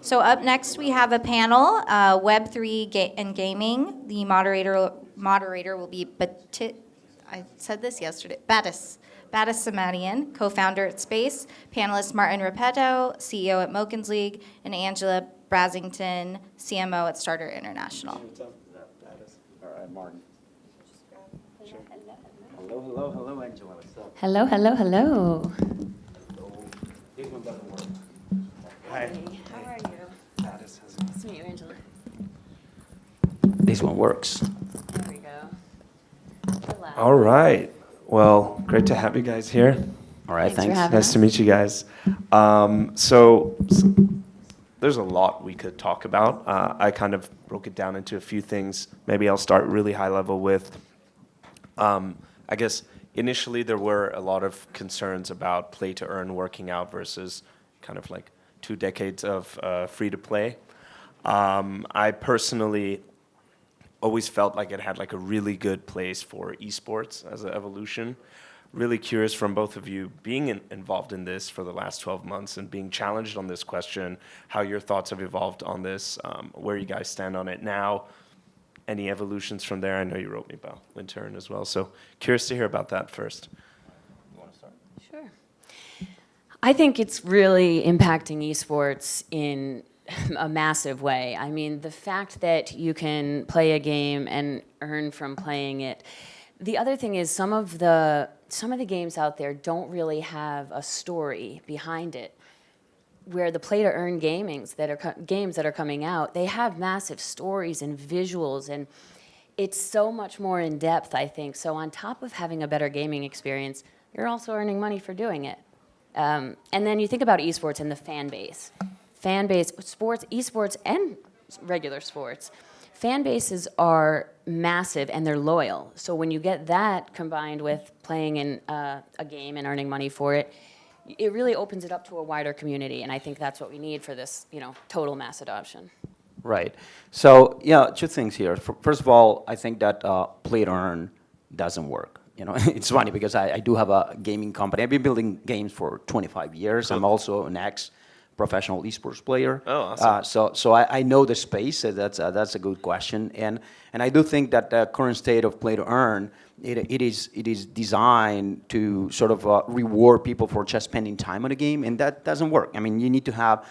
So up next we have a panel, Web3 and Gaming. The moderator will be I said this yesterday, Batis Samadian, co-founder at Space, panelist Martin Repetto, CEO at Mokens League, and Angela Brasington, CMO at Starter International. What's up? Batis. All right, Martin. Sure. Hello, Angela. What's up? Hello. This one doesn't work. Hi. How are you? Batis has Nice to meet you, Angela. This one works. There we go. Relax. All right. Well, great to have you guys here. All right, Thanks for having Nice us. to meet you guys. So there's a lot we could talk about. I kind of broke it down into a few things. Maybe I'll start really high level with, I guess initially there were a lot of concerns about play to earn working out versus kind of like 2 decades of free to play. I personally always felt like it had like a really good place for esports as an evolution. Really curious from both of you being involved in this for the last 12 months and being challenged on this question, how your thoughts have evolved on this, where you guys stand on it now, any evolutions from there. I know you wrote me about Wintern as well, so curious to hear about that first. You want to start? Sure. I think it's really impacting esports in a massive way. I mean, the fact that you can play a game and earn from playing it. The other thing is some of the games out there don't really have a story behind it. Where the play-to-earn games that are coming out, they have massive stories and visuals, and it's so much more in depth, I think. So on top of having a better gaming experience, you're also earning money for doing it. And then you think about esports and the fan base. Fan base, sports, esports, and regular sports. Fan bases are massive and they're loyal. So when you get that combined with playing in a game and earning money for it, it really opens it up to a wider community, and I think that's what we need for this, total mass adoption. Right. So, yeah, 2 things here. First of all, I think that play to earn doesn't work. It's funny because I do have a gaming company. I've been building games for 25 years. Cool. I'm also an ex-professional esports player. Oh, awesome. So I know the space. So that's a good question. And I do think that the current state of play to earn, it is designed to sort of reward people for just spending time on a game, and that doesn't work. I mean, you need to have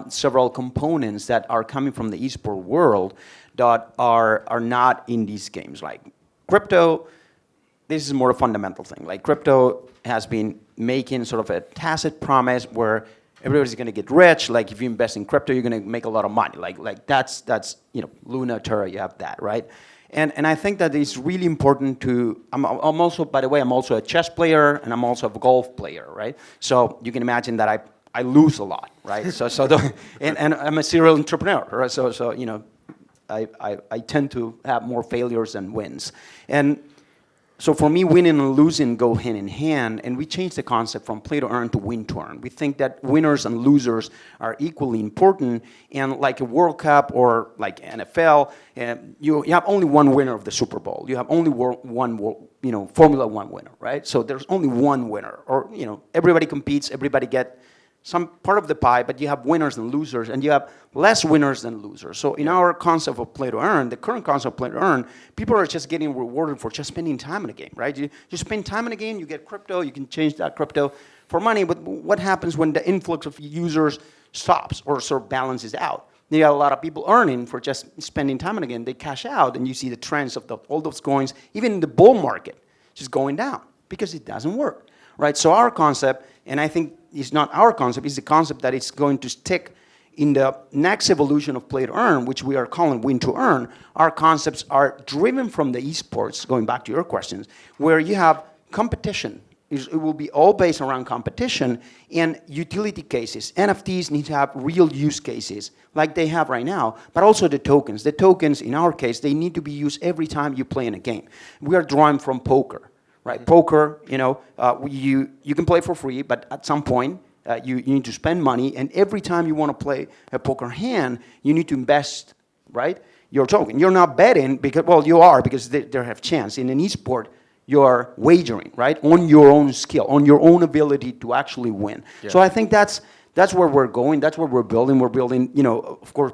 several components that are coming from the esport world that are not in these games. Like crypto, this is more a fundamental thing. Like crypto has been making sort of a tacit promise where everybody's going to get rich. Like if you invest in crypto, you're going to make a lot of money. Like that's Luna, Terra, you have that, right? And I think that it's really important to. I'm also, by the way, I'm also a chess player and I'm also a golf player, right? So you can imagine that I lose a lot, right? And I'm a serial entrepreneur, right? So I tend to have more failures than wins. And so for me, winning and losing go hand in hand, and we changed the concept from play to earn to win to earn. We think that winners and losers are equally important, and like a World Cup or like NFL, you have only one winner of the Super Bowl. You have only one Formula One winner, right? So there's only one winner, or everybody competes, everybody get some part of the pie, but you have winners and losers, and you have less winners than losers. So in our concept of play to earn, the current concept of play to earn, people are just getting rewarded for just spending time in a game, right? You spend time in a game, you get crypto, you can change that crypto for money, but what happens when the influx of users stops or sort of balances out? You got a lot of people earning for just spending time in a game, they cash out, and you see the trends of all those coins, even in the bull market, just going down, because it doesn't work, right? So our concept, and I think it's not our concept, it's the concept that it's going to stick in the next evolution of play to earn, which we are calling win to earn. Our concepts are driven from the esports, going back to your questions, where you have competition. It will be all based around competition and utility cases. NFTs need to have real use cases like they have right now, but also the tokens. The tokens, in our case, they need to be used every time you play in a game. We are drawing from poker. Right, poker, you can play for free, but at some point you need to spend money, and every time you want to play a poker hand, you need to invest, right, your token. You're not betting because, well, you are because they have chance. In an esport, you're wagering, right, on your own skill, on your own ability to actually win. Yeah. So I think that's That's where we're going. That's what we're building. We're building, of course,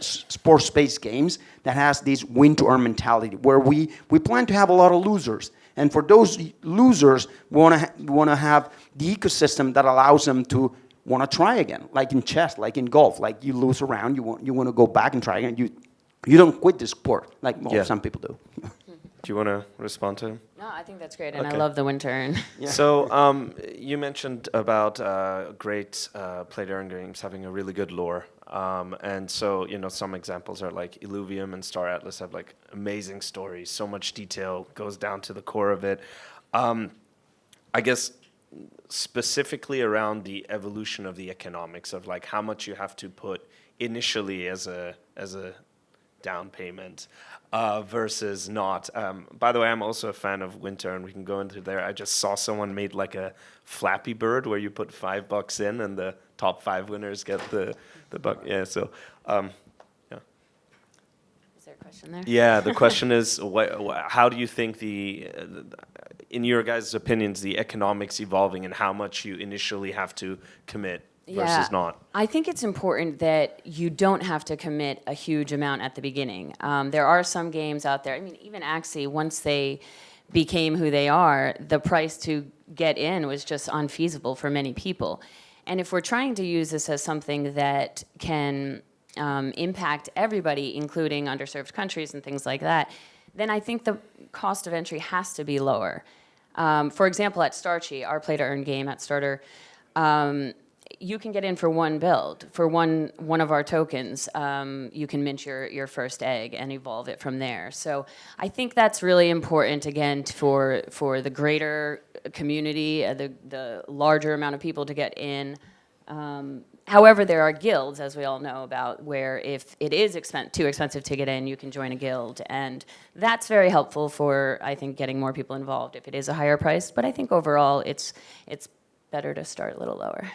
sports-based games that has this win-to-earn mentality, where we plan to have a lot of losers. And for those losers, we want to have the ecosystem that allows them to want to try again, like in chess, like in golf. Like you lose a round, you want to go back and try again. You don't quit the sport like some people do. Do you want to respond to him? No, I think that's great, and Okay. I love the wind turn. Yeah. So you mentioned about great play-to-earn games having a really good lore. And so, some examples are like Illuvium and Star Atlas have like amazing stories. So much detail goes down to the core of it. I guess specifically around the evolution of the economics of like how much you have to put initially as a down payment versus not. By the way, I'm also a fan of Winter, and we can go into there. I just saw someone made like a Flappy Bird where you put $5 in and the top 5 winners get the buck. Yeah, so yeah. Is there a question there? Yeah, the question is, how do you think in your guys' opinions, the economics evolving and how much you initially have to commit versus not? I think it's important that you don't have to commit a huge amount at the beginning. There are some games out there, I mean, even Axie, once they became who they are, the price to get in was just unfeasible for many people. And if we're trying to use this as something that can impact everybody, including underserved countries and things like that, then I think the cost of entry has to be lower. For example, at Starchy, our play-to-earn game at Starter, you can get in for one build. For one of our tokens, you can mint your first egg and evolve it from there. So I think that's really important, again, for the greater community, the larger amount of people to get in. However, there are guilds, as we all know about, where if it is too expensive to get in, you can join a guild. And that's very helpful for, I think, getting more people involved if it is a higher price. But I think overall, it's better to start a little lower.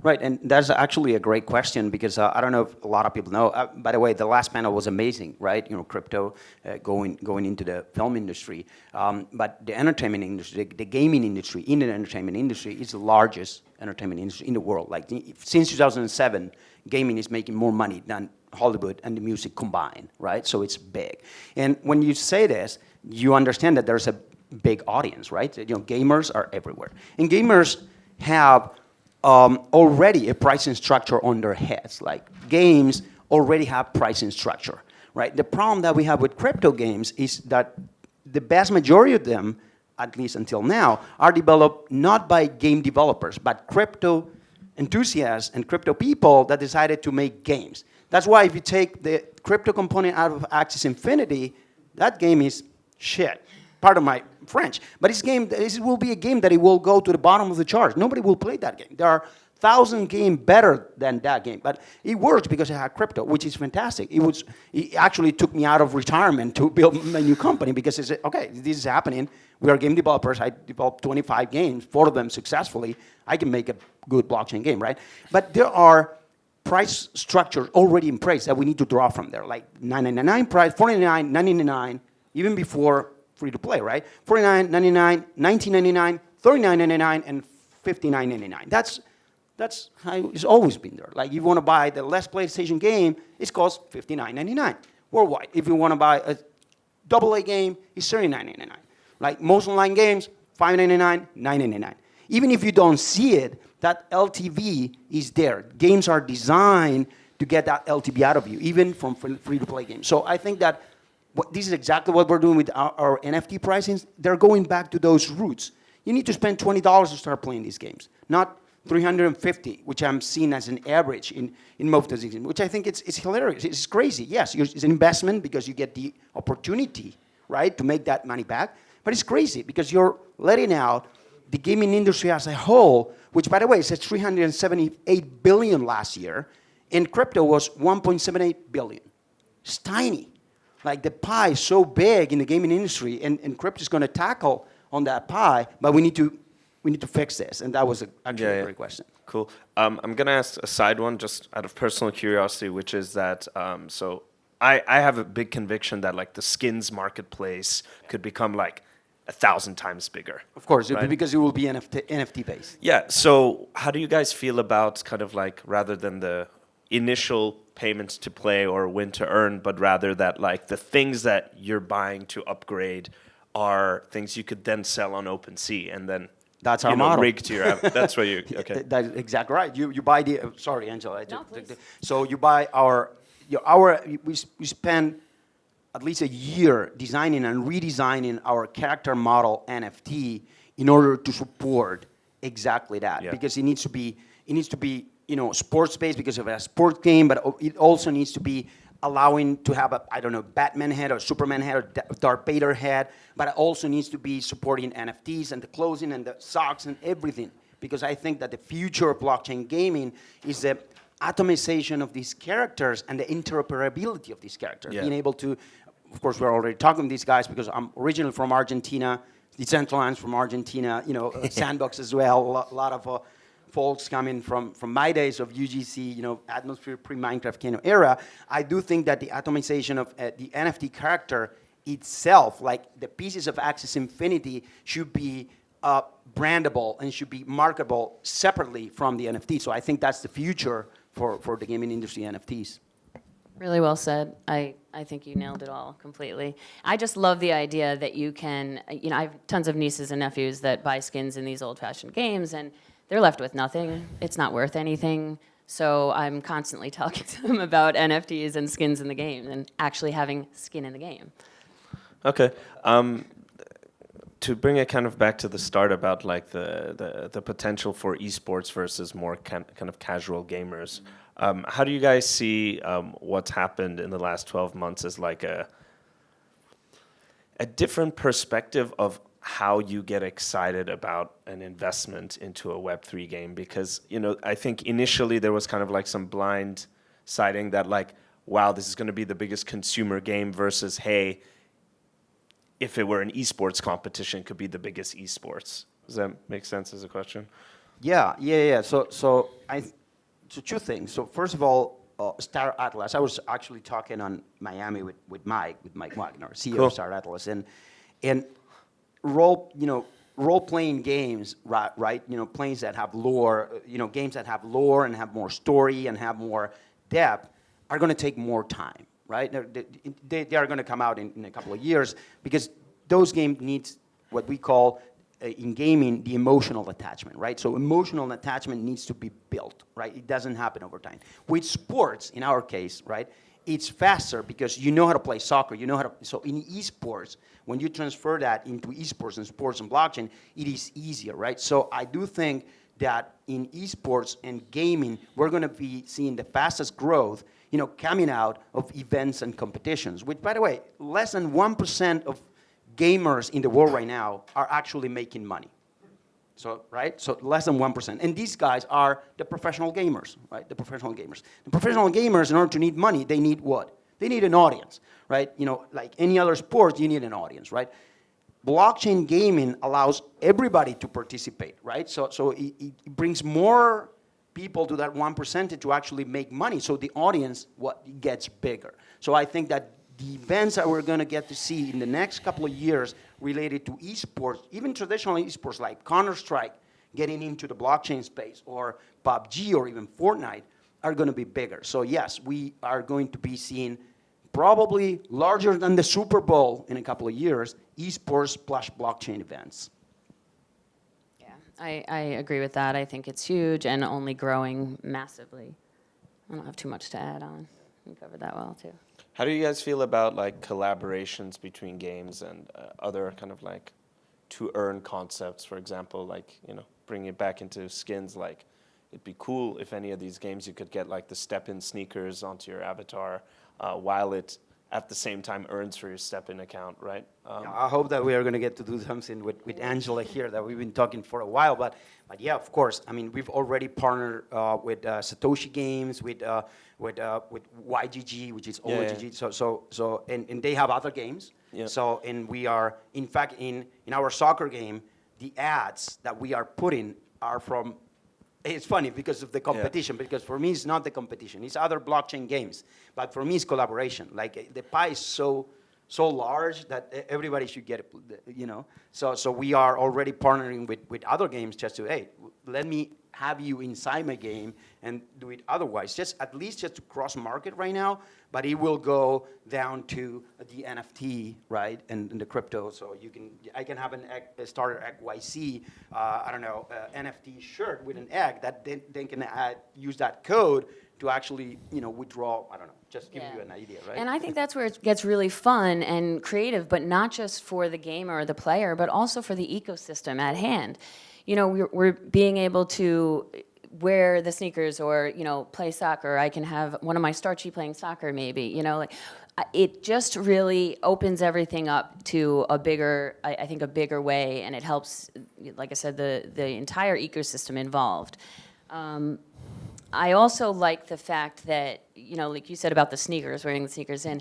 Right, and that's actually a great question because I don't know if a lot of people know. By the way, the last panel was amazing, right? Crypto going into the film industry, but the entertainment industry, the gaming industry, in the entertainment industry is the largest entertainment industry in the world. Like since 2007, gaming is making more money than Hollywood and the music combined, right? So it's big. And when you say this, you understand that there's a big audience, right? Gamers are everywhere, and gamers have already a pricing structure on their heads. Like games already have pricing structure, right? The problem that we have with crypto games is that the vast majority of them, at least until now, are developed not by game developers, but crypto enthusiasts and crypto people that decided to make games. That's why if you take the crypto component out of Axie Infinity, that game is shit. Pardon my French, but this will be a game that it will go to the bottom of the charts. Nobody will play that game. There are 1,000 games better than that game, but it works because it had crypto, which is fantastic. It actually took me out of retirement to build my new company because it's okay. This is happening. We are game developers. I developed 25 games, 4 of them successfully. I can make a good blockchain game, right? But there are price structures already in place that we need to draw from there, like $9.99 price, $49, $9.99, even before free to play, right? $49, $99, $19.99, $39.99, and $59.99. That's how it's always been there. Like if you want to buy the last PlayStation game, it costs $59.99 worldwide. If you want to buy a AA game, it's $39.99. Like most online games, $5.99, $9.99. Even if you don't see it, that LTV is there. Games are designed to get that LTV out of you, even from free-to-play games. So I think that this is exactly what we're doing with our NFT pricings. They're going back to those roots. You need to spend $20 to start playing these games, not $350, which I'm seeing as an average in most of these games, which I think it's hilarious. It's crazy. Yes, it's an investment because you get the opportunity, right, to make that money back. But it's crazy because you're letting out the gaming industry as a whole, which, by the way, says $378 billion last year, and crypto was $1.78 billion. It's tiny. Like the pie is so big in the gaming industry, and crypto is going to tackle on that pie, but we need to fix this, and that was actually a great question. Cool. I'm going to ask a side one, just out of personal curiosity, which is that so I have a big conviction that like the skins marketplace could become like 1,000 times bigger. Of course, right? because it will be NFT based. Yeah. So how do you guys feel about kind of like rather than the initial payments to play or win to earn, but rather that like the things that you're buying to upgrade are things you could then sell on OpenSea and then That's our model. rig to your that's what you okay. That's exactly right. You buy the sorry, Angela. No, please. So you buy we spend at least a year designing and redesigning our character model NFT in order to support exactly that. Yeah. Because it needs to be sports based because of a sports game, but it also needs to be allowing to have a Batman head or Superman head or Darth Vader head, but it also needs to be supporting NFTs and the clothing and the socks and everything. Because I think that the future of blockchain gaming is the atomization of these characters and the interoperability of these characters. Yeah. Being able to, of course, we're already talking to these guys because I'm originally from Argentina, Decentraland's from Argentina, Sandbox as well, a lot of folks coming from my days of UGC, Atmosphere pre-Minecraft kind of era. I do think that the atomization of the NFT character itself, like the pieces of Axis Infinity, should be brandable and should be marketable separately from the NFT. So I think that's the future for the gaming industry, NFTs. Really well said. I think you nailed it all completely. I just love the idea that you can, I have tons of nieces and nephews that buy skins in these old-fashioned games, and they're left with nothing. It's not worth anything. So I'm constantly talking to them about NFTs and skins in the game and actually having skin in the game. Okay. To bring it kind of back to the start about like the potential for esports versus more kind of casual gamers, how do you guys see what's happened in the last 12 months as like a different perspective of how you get excited about an investment into a Web3 game? Because, I think initially there was kind of like some blind sighting that like, wow, this is going to be the biggest consumer game versus, hey, if it were an esports competition, could be the biggest esports. Does that make sense as a question? Yeah. So two things. So first of all, Star Atlas. I was actually talking on Miami with Mike Wagner, CEO Cool. of Star Atlas, and role-playing games, right? Plays that have lore, games that have lore and have more story and have more depth are going to take more time, right? They are going to come out in a couple of years because those games need what we call in gaming the emotional attachment, right? So emotional attachment needs to be built, right? It doesn't happen over time. With sports, in our case, right, it's faster because you know how to play soccer, so in esports, when you transfer that into esports and sports and blockchain, it is easier, right? So I do think that in esports and gaming, we're going to be seeing the fastest growth, coming out of events and competitions, which, by the way, less than 1% of gamers in the world right now are actually making money. So, right? So less than 1%. And these guys are the professional gamers, right? The professional gamers. The professional gamers, in order to need money, they need what? They need an audience, right? Like any other sport, you need an audience, right? Blockchain gaming allows everybody to participate, right? So it brings more people to that 1% to actually make money. So the audience gets bigger. So I think that the events that we're going to get to see in the next couple of years related to esports, even traditional esports like Counter-Strike getting into the blockchain space, or PUBG, or even Fortnite, are going to be bigger. So yes, we are going to be seeing probably larger than the Super Bowl in a couple of years, esports plus blockchain events. Yeah, I agree with that. I think it's huge and only growing massively. I don't have too much to add on. You covered that well, too. How do you guys feel about like collaborations between games and other kind of like to earn concepts? For example, like, bringing it back into skins, like it'd be cool if any of these games you could get like the step-in sneakers onto your avatar while it at the same time earns for your step-in account, right? I hope that we are going to get to do something with Angela here that we've been talking for a while. But yeah, of course. I mean, we've already partnered with Satoshi Games, with YGG, which is OGG. Yeah. So and they have other games. Yeah. So, and we are, in fact, in our soccer game, the ads that we are putting are from. It's funny because of the competition, because for me, it's not the competition. It's other blockchain games. But for me, it's collaboration. Like, the pie is so so large that everybody should get it, you know. So we are already partnering with other games just to, hey, let me have you inside my game and do it otherwise. Just at least just to cross market right now, but it will go down to the NFT, right, and the crypto. So I can have a starter XYZ, I don't know, NFT shirt with an egg that then can use that code to actually, you know, withdraw, I don't know, just give you an idea, right? And I think that's where it gets really fun and creative, but not just for the gamer or the player, but also for the ecosystem at hand. You know, we're being able to wear the sneakers or, you know, play soccer. I can have one of my starchy playing soccer maybe, you know, like it just really opens everything up to a bigger, I think a bigger way, and it helps, like I said, the entire ecosystem involved. I also like the fact that, you know, like you said about the sneakers, wearing the sneakers in,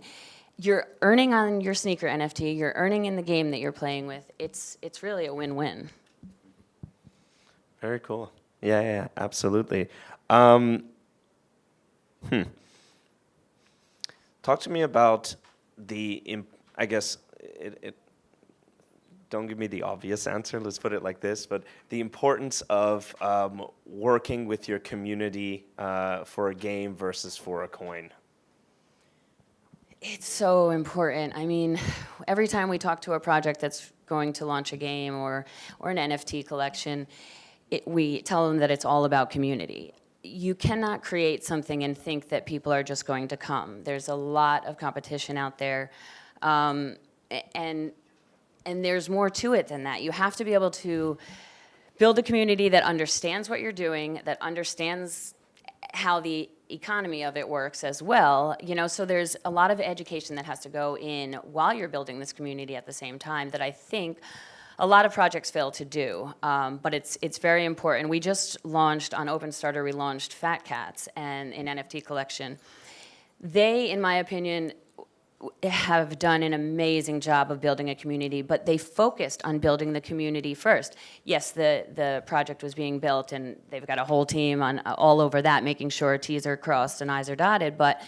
you're earning on your sneaker NFT, you're earning in the game that you're playing with. It's really a win-win. Very cool. Yeah, absolutely. Talk to me about I guess, don't give me the obvious answer, let's put it like this, but the importance of working with your community for a game versus for a coin. It's so important. I mean, every time we talk to a project that's going to launch a game or an NFT collection, we tell them that it's all about community. You cannot create something and think that people are just going to come. There's a lot of competition out there, and there's more to it than that. You have to be able to build a community that understands what you're doing, that understands how the economy of it works as well. You know, so there's a lot of education that has to go in while you're building this community at the same time that I think a lot of projects fail to do, but it's very important. We just launched on OpenStarter, we launched Fat Cats and an NFT collection. They, in my opinion, have done an amazing job of building a community, but they focused on building the community first. Yes, the project was being built, and they've got a whole team on all over that, making sure T's are crossed and I's are dotted, but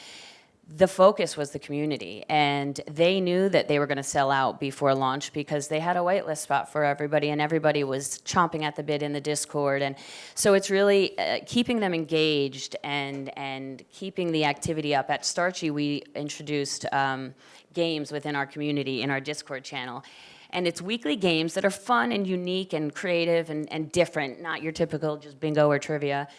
the focus was the community, and they knew that they were going to sell out before launch because they had a waitlist spot for everybody, and everybody was chomping at the bit in the Discord. And so it's really keeping them engaged and keeping the activity up. At Starchy, we introduced games within our community in our Discord channel. And it's weekly games that are fun and unique and creative and different, not your typical just bingo or trivia.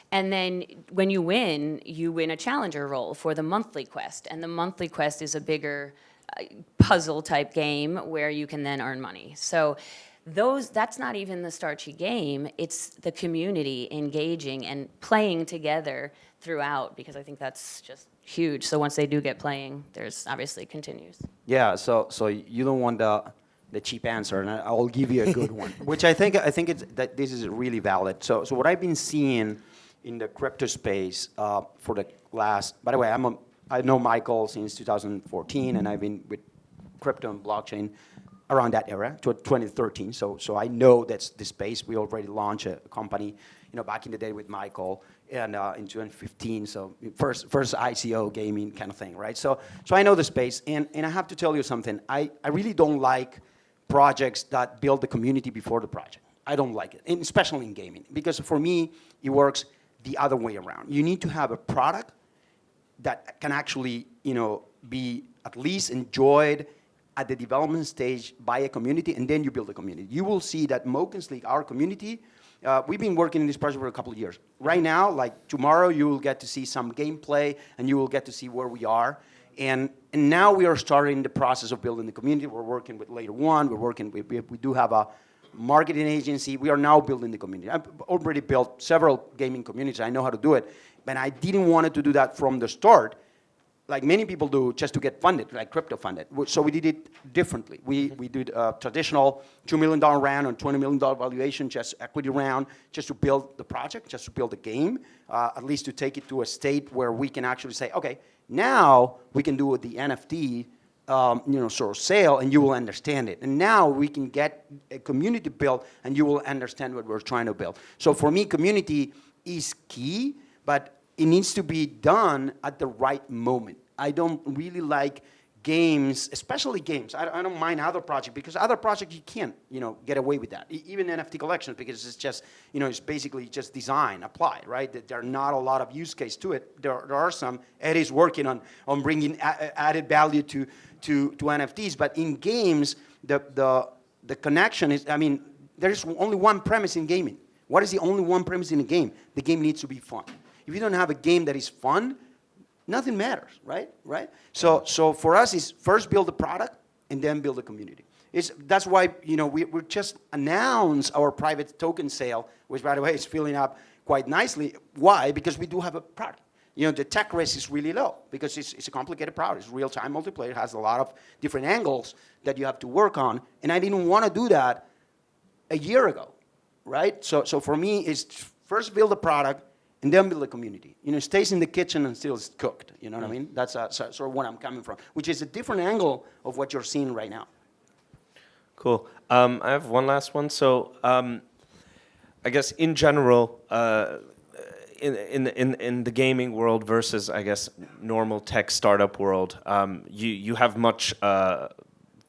And then when you win a challenger role for the monthly quest. And the monthly quest is a bigger puzzle type game where you can then earn money. So that's not even the Starchy game, it's the community engaging and playing together throughout, because I think that's just huge. So once they do get playing, there's obviously continues. Yeah, so you don't want the cheap answer, and I'll give you a good one, which I think it's that this is really valid. So what I've been seeing in the crypto space for the last, by the way, I know Michael since 2014, and I've been with crypto and blockchain around that era, 2013. So I know that's the space. We already launched a company, you know, back in the day with Michael, and in 2015. So first ICO gaming kind of thing, right? So I know the space, and I have to tell you something. I really don't like projects that build the community before the project. I don't like it, and especially in gaming, because for me it works the other way around. You need to have a product that can actually, you know, be at least enjoyed at the development stage by a community, and then you build a community. You will see that Mokens League, our community, we've been working in this project for a couple of years. Right now, like tomorrow, you will get to see some gameplay, and you will get to see where we are. And now we are starting the process of building the community. We're working with Later One. We do have a marketing agency. We are now building the community. I've already built several gaming communities. I know how to do it, but I didn't want to do that from the start, like many people do, just to get funded, like crypto funded. So we did it differently. We did a traditional $2 million round and $20 million valuation, just equity round, just to build the project, just to build the game, at least to take it to a state where we can actually say, okay, now we can do the NFT, sort of sale, and you will understand it. And now we can get a community built, and you will understand what we're trying to build. So for me, community is key, but it needs to be done at the right moment. I don't really like games, especially games. I don't mind other projects because other projects you can't, get away with that. Even NFT collections because it's just, it's basically just design applied, right? There are not a lot of use case to it. There are some. Ed is working on bringing added value to NFTs, but in games, the connection is, there's only one premise in gaming. What is the only one premise in a game? The game needs to be fun. If you don't have a game that is fun, nothing matters, right? So for us, it's first build the product and then build a community. That's why we just announced our private token sale, which by the way is filling up quite nicely. Why? Because we do have a product. The tech risk is really low because it's a complicated product. It's real-time multiplayer. It has a lot of different angles that you have to work on, and I didn't want to do that a year ago, right? So for me, it's first build a product and then build a community. It stays in the kitchen until it's cooked. You know what I mean? That's sort of where I'm coming from, which is a different angle of what you're seeing right now. Cool. I have one last one. So I guess in general, in the gaming world versus, I guess, normal tech startup world, you have much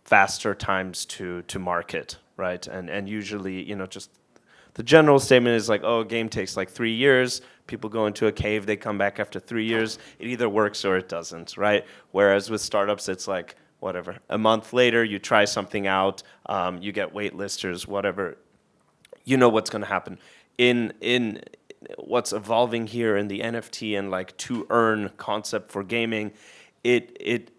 faster times to market, right? And usually, just the general statement is like, oh, a game takes like 3 years. People go into a cave, they come back after 3 years. It either works or it doesn't, right? Whereas with startups, it's like, whatever. A month later, you try something out, you get waitlisters, whatever. You know what's going to happen. In what's evolving here in the NFT and like to earn concept for gaming, it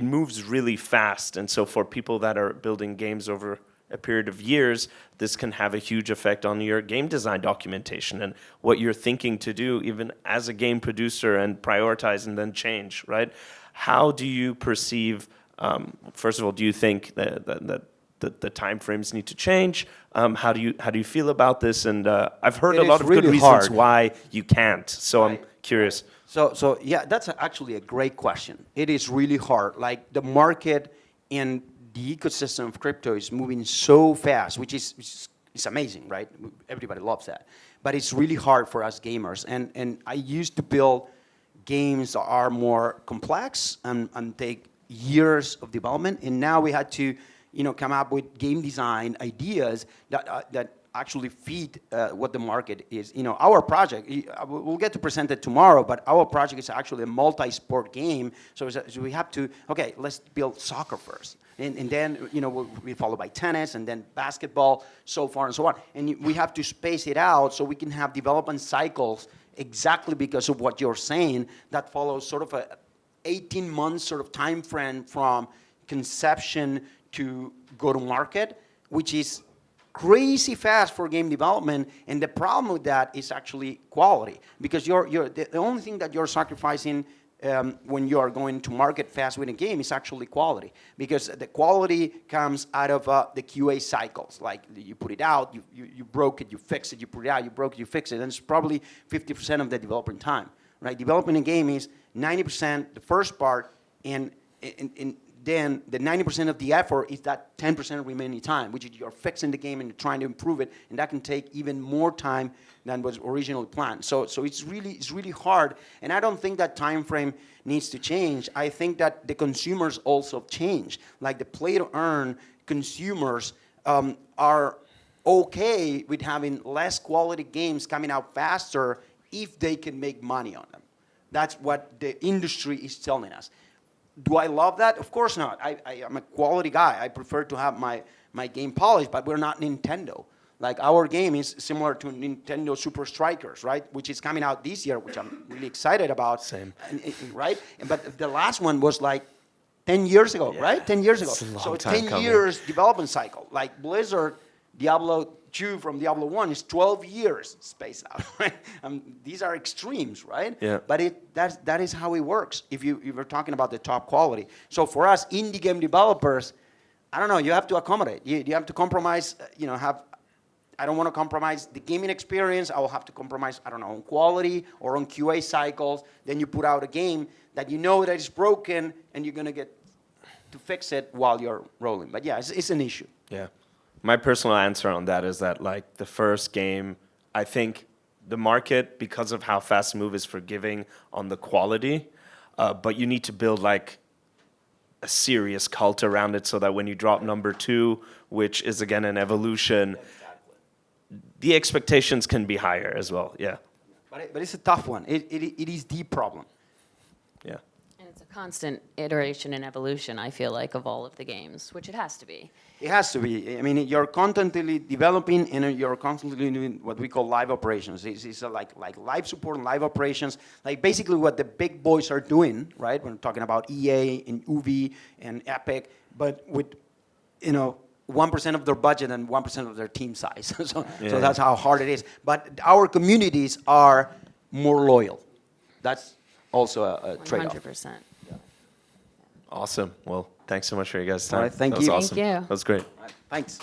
moves really fast. And so for people that are building games over a period of years, this can have a huge effect on your game design documentation and what you're thinking to do even as a game producer and prioritize and then change, right? How do you perceive, first of all, do you think that the time frames need to change? How do you feel about this? And I've heard a lot of good reasons why you can't. So I'm curious. So yeah, that's actually a great question. It is really hard. Like the market and the ecosystem of crypto is moving so fast, which is amazing, right? Everybody loves that. But it's really hard for us gamers. And I used to build games that are more complex and take years of development. And now we had to come up with game design ideas that actually feed what the market is. Our project, we'll get to present it tomorrow, but our project is actually a multi-sport game. So we have to, okay, let's build soccer first. And then, we follow by tennis and then basketball, so far and so on. And we have to space it out so we can have development cycles exactly because of what you're saying that follows sort of a 18-month sort of time frame from conception to go to market, which is crazy fast for game development. And the problem with that is actually quality, because the only thing that you're sacrificing when you are going to market fast with a game is actually quality, because the quality comes out of the QA cycles. Like you put it out, you broke it, you fix it, you put it out, you broke it, you fix it, and it's probably 50% of the development time, right? Developing a game is 90% the first part, and then the 90% of the effort is that 10% remaining time, which is you're fixing the game and you're trying to improve it, and that can take even more time than was originally planned. So it's really hard, and I don't think that time frame needs to change. I think that the consumers also change. Like the play-to-earn consumers are okay with having less quality games coming out faster if they can make money on them. That's what the industry is telling us. Do I love that? Of course not. I am a quality guy. I prefer to have my game polished, but we're not Nintendo. Like our game is similar to Nintendo Super Strikers, right? Which is coming out this year, which I'm really excited about. Same. Right? But the last one was like 10 years ago, right? 10 years ago. It's a long So time 10 coming. years development cycle. Like Blizzard, Diablo 2 from Diablo 1 is 12 years spaced out, right? These are extremes, right? Yeah. But that is how it works if you're talking about the top quality. So for us, indie game developers, I don't know, you have to accommodate. You have to compromise, I don't want to compromise the gaming experience. I will have to compromise, I don't know, on quality or on QA cycles. Then you put out a game that you know that is broken and you're going to get to fix it while you're rolling. But yeah, it's an issue. Yeah. My personal answer on that is that, like, the first game, I think the market, because of how fast move, is forgiving on the quality, but you need to build, like, a serious cult around it, so that when you drop number 2, which is again an evolution, the expectations can be higher as well. Yeah, But it's a tough one. It is the problem. yeah. And it's a constant iteration and evolution, I feel like, of all of the games, which it has to be. It has to be. I mean, you're constantly developing, and you're constantly doing what we call live operations. It's like live support and live operations, like basically what the big boys are doing, right? We're talking about EA and UV and Epic, but with, 1% of their budget and 1% of their team size. So that's how hard it is. But our communities are more loyal. That's also a trade-off. 100%. Awesome. Well, thanks so much for your guys' time. All right, thank That was you. awesome. Thank you. That was great. Thanks.